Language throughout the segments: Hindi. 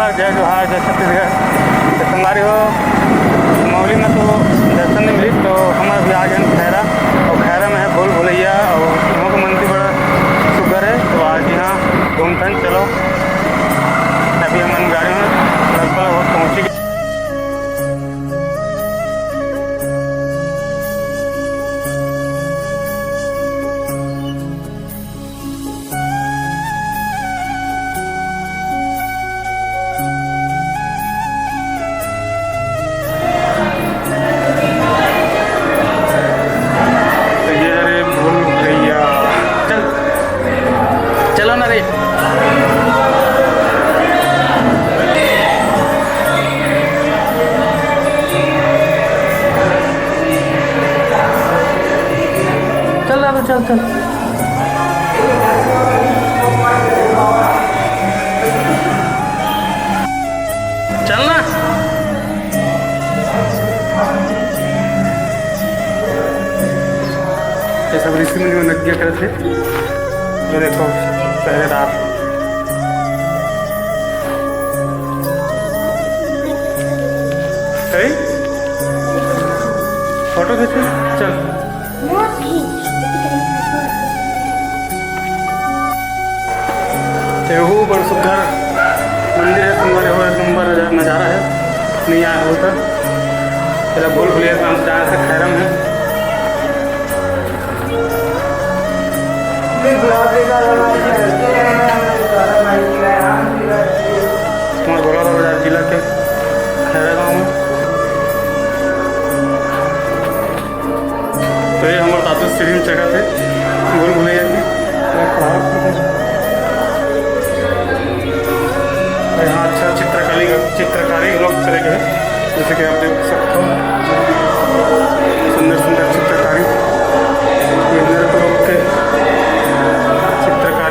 बार जय जोहार जय छत्तीसगढ़। तो संगवारी हो मौली में तो दर्शन नहीं मिली, तो हम अभी आ गए खैरा, और खैरा में है भूल भुलैया और वहाँ का मंदिर बड़ा सुगर है। तो आज यहाँ घूमते हैं, चलो। अभी हम गाड़ी में लगभग पहुँची गए। चलो ना रे, चल अब चल चल। चलना ये सब ऋषि मुनि नज्ञा करे थे। ये देखो पहले रात कहीं फोटो खींचे। चल तेहू बड़ सुघर मंदिर है, सुंदर हो एक नंबर नज़ारा है। नहीं आया होता तेरा भूल भुलैया का हम जहाँ से खैरम है। तुम्हारा बड़ौदा बाजार जिला के खैरा गाँव में। तो ये हमारे तातु स्टेडियम जगह थे भूल भुलैया की। यहाँ अच्छा चित्रकारी लोग करे गए, जैसे कि आप देख सकते हो सुंदर सुंदर चित्रकारी। ये नृत्य लोग के चित्रकारी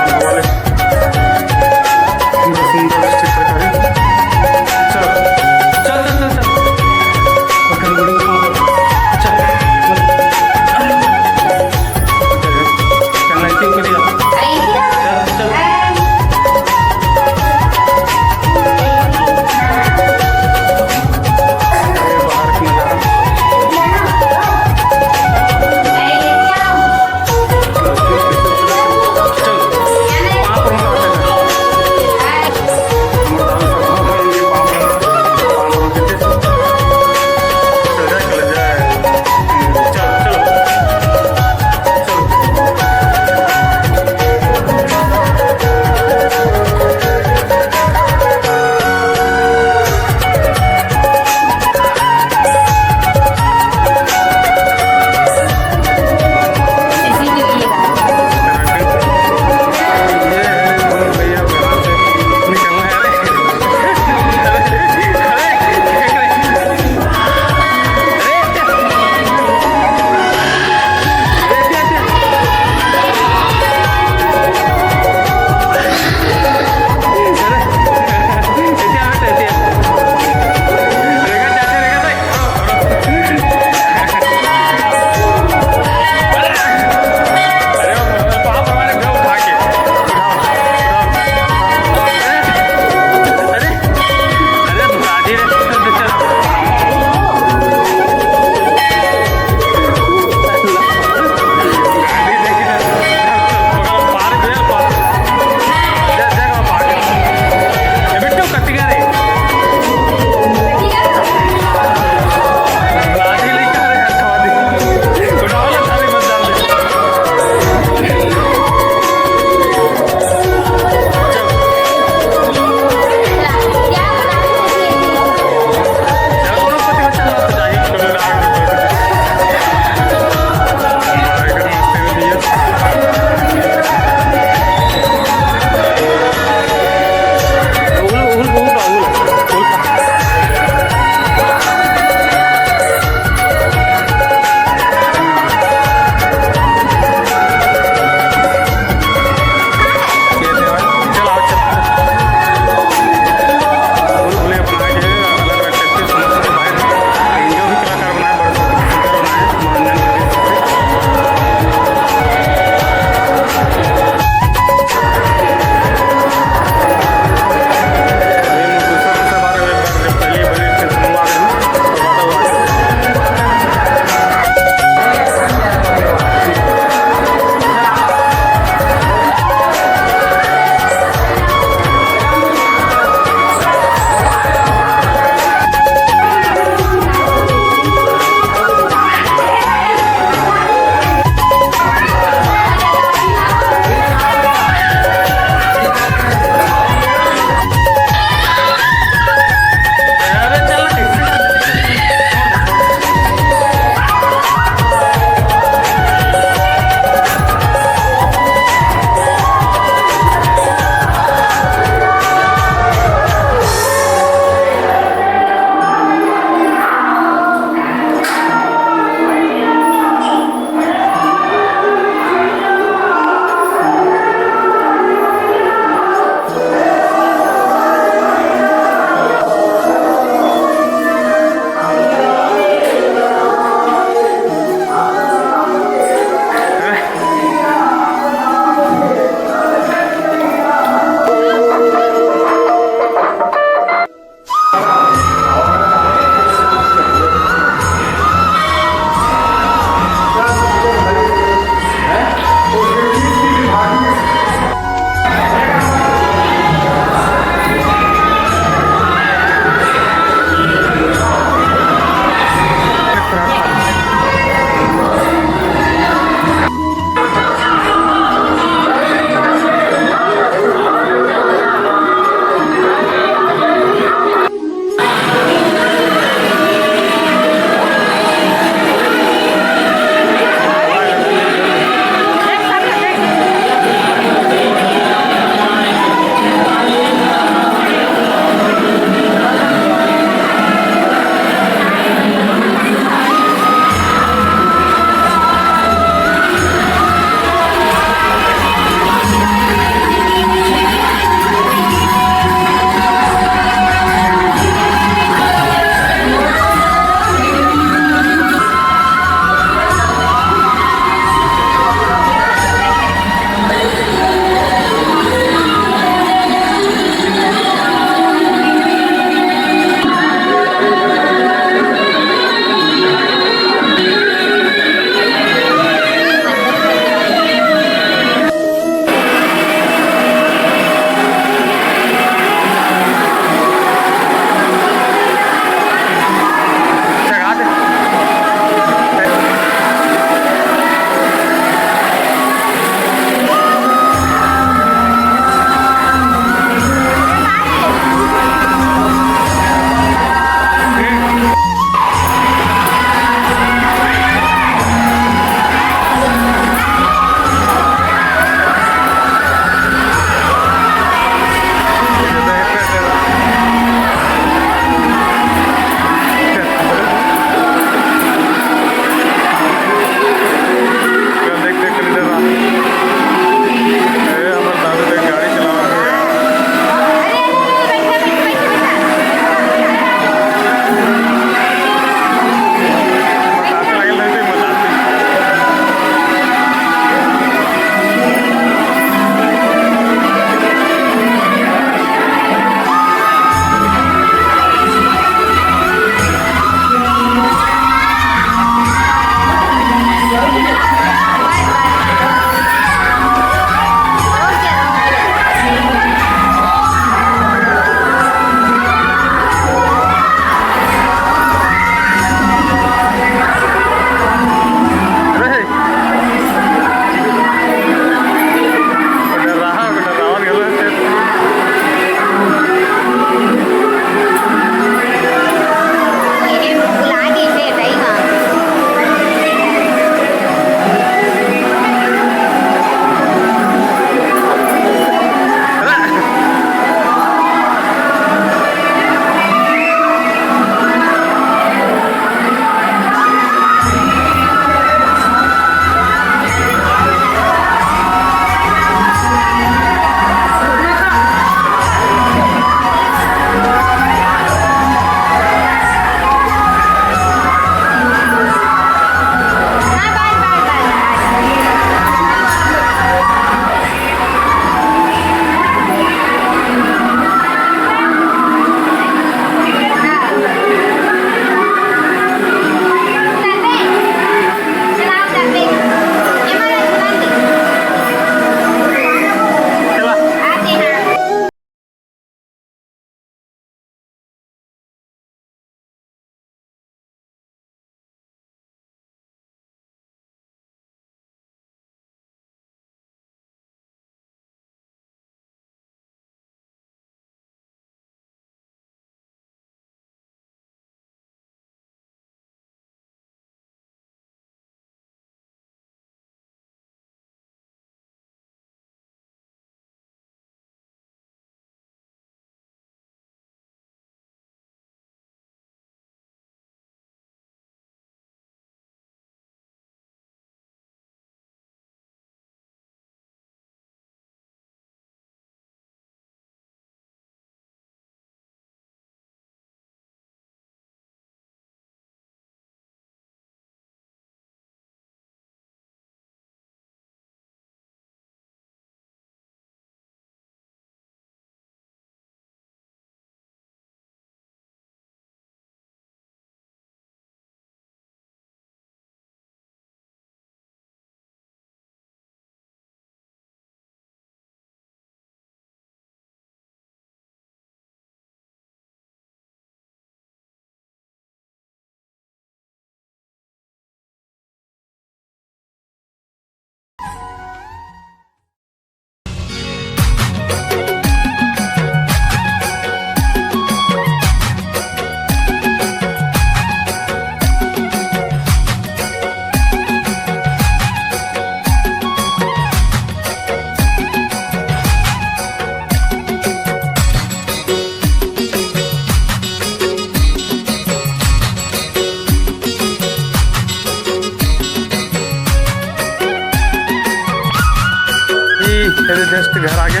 फिर जस्ट घर आ गए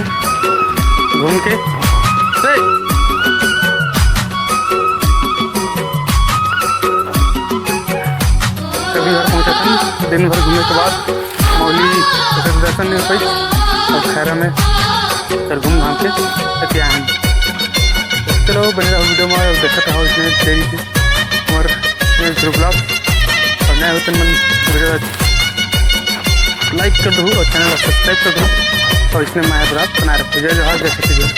घूम के। कभी घर पहुँचा था दिन भर घूमने के बाद मौली दर्शन नहीं हो पाई और खैरा में फिर घूम घाम के क्या हैं। चलो बने रहो वीडियो में देखा था इसमें देरी थी और शुरू ब्लॉग और नया होते मन वीडियो लाइक कर दूँ और चैनल सब्सक्राइब कर दूँ और इसमें मैं ब्लॉग बना रखूँ। जय जोहार, जय छत्तीसगढ़।